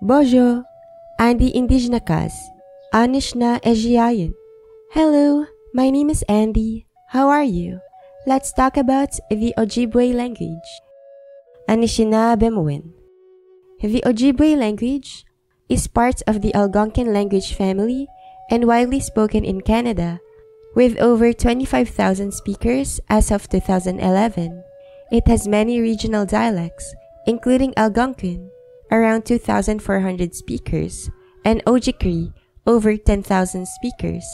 Boozhoo, Nidizhinikaaz, Aaniish na ezhiyaayin. Hello, my name is Andy. How are you? Let's talk about the Ojibwe language. Anishinaabe. The Ojibwe language is part of the Algonquin language family and widely spoken in Canada, with over 25,000 speakers as of 2011. It has many regional dialects, including Algonquin, around 2,400 speakers, and Ojibwe, over 10,000 speakers.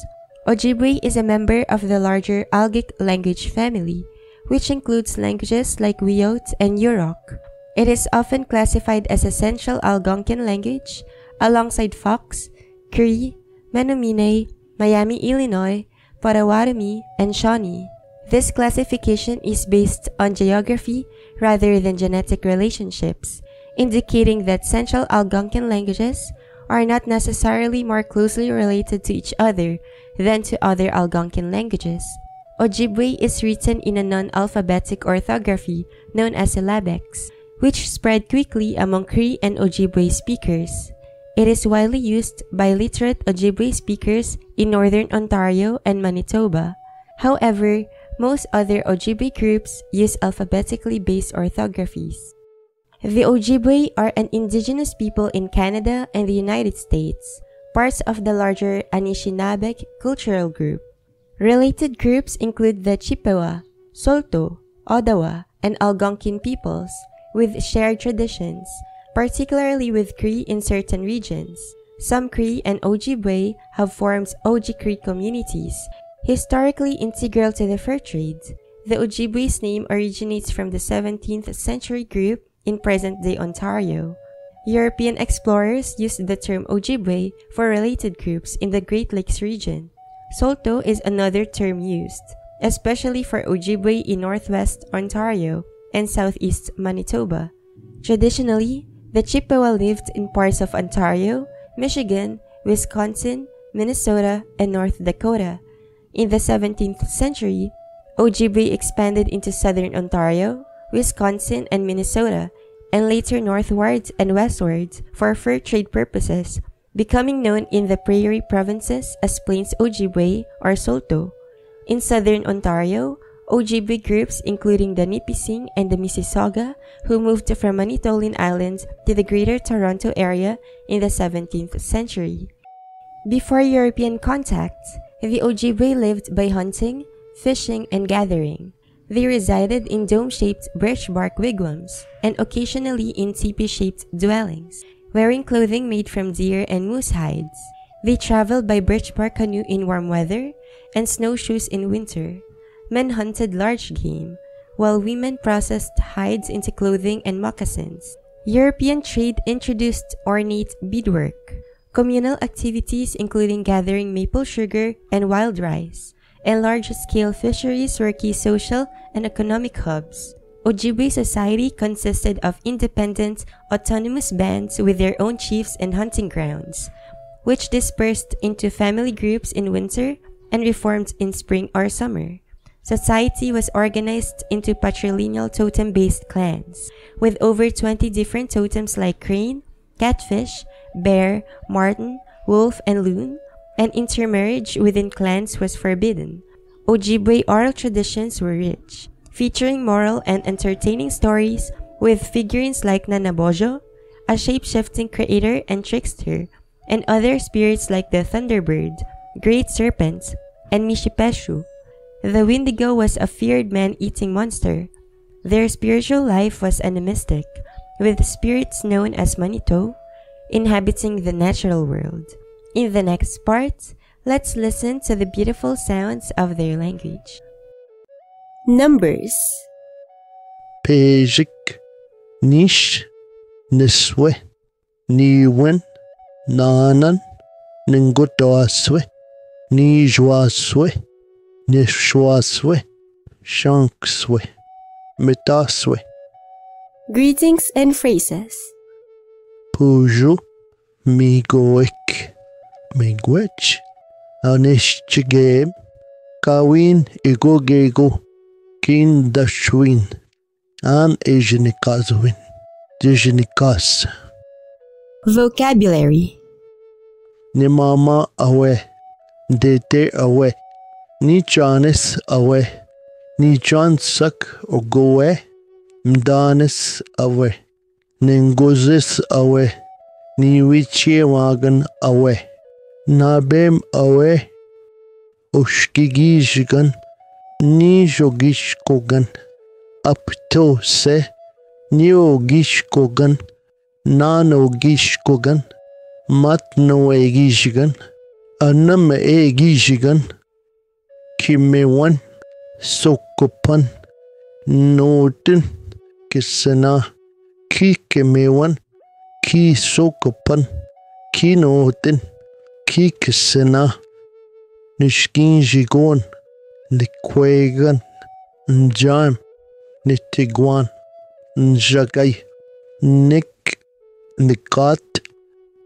Ojibwe is a member of the larger Algic language family, which includes languages like Wiyot and Yurok. It is often classified as a Central Algonquin language, alongside Fox, Cree, Menominee, Miami, Illinois, Potawatomi, and Shawnee. This classification is based on geography rather than genetic relationships, indicating that Central Algonquin languages are not necessarily more closely related to each other than to other Algonquin languages. Ojibwe is written in a non-alphabetic orthography known as syllabics, which spread quickly among Cree and Ojibwe speakers. It is widely used by literate Ojibwe speakers in northern Ontario and Manitoba. However, most other Ojibwe groups use alphabetically based orthographies. The Ojibwe are an indigenous people in Canada and the United States, parts of the larger Anishinaabe cultural group. Related groups include the Chippewa, Saulteaux, Ottawa, and Algonquin peoples, with shared traditions, particularly with Cree in certain regions. Some Cree and Ojibwe have formed Oji-Cree communities, historically integral to the fur trade. The Ojibwe's name originates from the 17th century group in present-day Ontario. European explorers used the term Ojibwe for related groups in the Great Lakes region. Saulteaux is another term used, especially for Ojibwe in northwest Ontario and southeast Manitoba. Traditionally, the Chippewa lived in parts of Ontario, Michigan, Wisconsin, Minnesota, and North Dakota. In the 17th century, Ojibwe expanded into southern Ontario, Wisconsin, and Minnesota, and later northwards and westwards for fur trade purposes, becoming known in the prairie provinces as Plains Ojibwe or Saulteaux. In southern Ontario, Ojibwe groups including the Nipissing and the Mississauga, who moved from Manitoulin Islands to the Greater Toronto area in the 17th century. Before European contact, the Ojibwe lived by hunting, fishing, and gathering. They resided in dome-shaped birch bark wigwams and occasionally in teepee-shaped dwellings, wearing clothing made from deer and moose hides. They traveled by birch bark canoe in warm weather and snowshoes in winter. Men hunted large game, while women processed hides into clothing and moccasins. European trade introduced ornate beadwork. Communal activities including gathering maple sugar and wild rice, and large-scale fisheries were key social and economic hubs. Ojibwe society consisted of independent, autonomous bands with their own chiefs and hunting grounds, which dispersed into family groups in winter and reformed in spring or summer. Society was organized into patrilineal totem-based clans, with over 20 different totems like crane, catfish, bear, marten, wolf, and loon, and intermarriage within clans was forbidden. Ojibwe oral traditions were rich, featuring moral and entertaining stories with figurines like Boozhoo, a shape-shifting creator and trickster, and other spirits like the Thunderbird, Great Serpent, and Mishipeshu. The Wendigo was a feared man-eating monster. Their spiritual life was animistic, with spirits known as Manito inhabiting the natural world. In the next part, let's listen to the beautiful sounds of their language. Numbers. Pejik, Nish, Niswe, Niwen, Nanan, Ningutoswe, Nijwaswe, Nishwaswe, Shankswe, Mitaswe. Greetings and phrases. Boozhoo, Migoik, Miigwech, Aaniish Chigame, Kawin Igogego, Kin Dashwin, An ezhiyaayin, Giishkaatig. Vocabulary. Ni mama awe, dete awe, ni chanis awe, ni chansak ogowe, mdanis awe, ninguzis awe, ni wichie wagan awe, nabem awe, oshkigishigan, ni jogishkogan, apto se, ni ogishkogan, nano gishkogan, mat no egishigan, anam egishigan, kimewan, sokopan, notin, kisana, ki kimewan, ki sokopan, ki notin, ki kisana, nishkinjigon, nikwegan, njam, nitigwan, njagay, nik, nikat,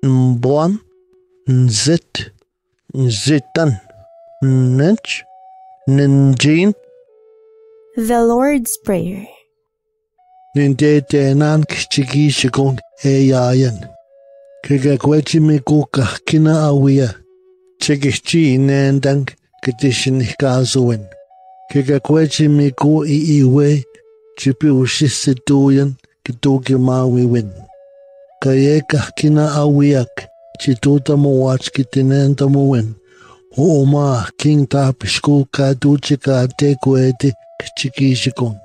mbwan, nzit, nzitan, nch, ninjin. The Lord's Prayer. Nindete nan kichigishikong ezhiyaayin. Kigakwechi mikuka kina awia. Chigichi nendang nidizhinikaaz. Kigakwechi miku iiwe chipi ushisutuyan kituki mawiwin. Kayeka kina awiak chituta mowach kitinenta mowin. Oma king tapishku kaduchika tekweti kichigishikong.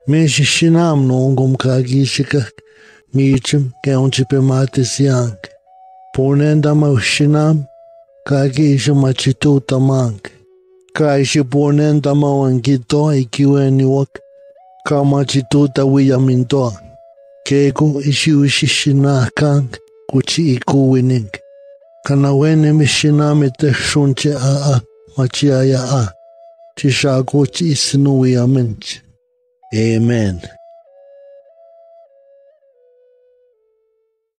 Meshishinam nongom kagishika michim keonchipe matisiang. Ponendama ushinam kagisha machituta mang. Kaishi ponendama wangito ikiweniwak kamachituta wiyamintoa. Kego ishi ushishina kang kuchi ikuwining. Kanawene mishiname te shunche machiaya Chishago chi isinuwi aminch. Amen.